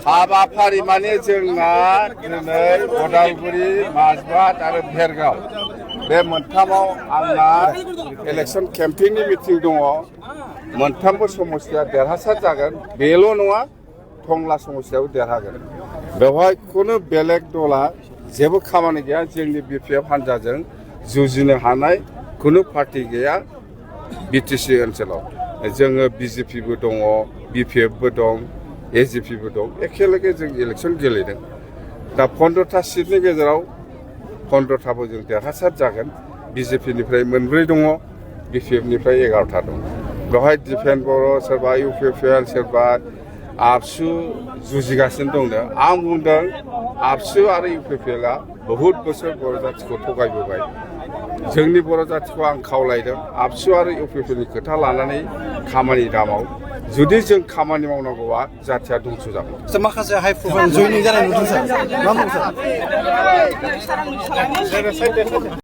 हाबाफारि माने जोंना दिनै उदालगुरि माजबाद आरो भेरगाव बे मोनथामाव आंना इलेक्सन केम्पेइननि मिटिं दङ। मोनथामबो समस्या देरहासार जागोन, बेल' नङा टंला समस्यायाव देरहागोन। बेवहाय खुनु बेलेग दला जेबो खामानि गैया। जोंनि बिपिएफ हान्जाजों जुजिनो हानाय खुनु पार्टी गैया बिटिसि ओनसोलाव। जोङो बिजेपिबो दङ, बिपिएफबो दं, एजिपिबो दं। एखेलगे जों इलेक्सन गेलेदों। दा 15टा सिटनि गेजेराव 15टाबो जों देरहासार जागोन। बिजेपिनिफ्राय 4 दङ, बिपिएफनिफ्राय 11टा दं। बेवहाय दिपेन बर', सोरबा इउपिपिएल, सोरबा आबसु जुजिगासिनो दंनो। आं बुंदों आबसु आरो इउपिपिएलआ बहुद बोसोर बर' जाथिखौ थगायबोबाय। जोंनि बर' जाथिखौ आं खावलायदों आबसु आरो इउपिपिएलनि खोथा लानानै खामानि दामाव। जुदि जों खामानि मावनांगौआ जाथिया दंस' जागोन। माखासे हाइ प्रफाइल जयनिं जानाय नुदों सार, मा बुंदों सार?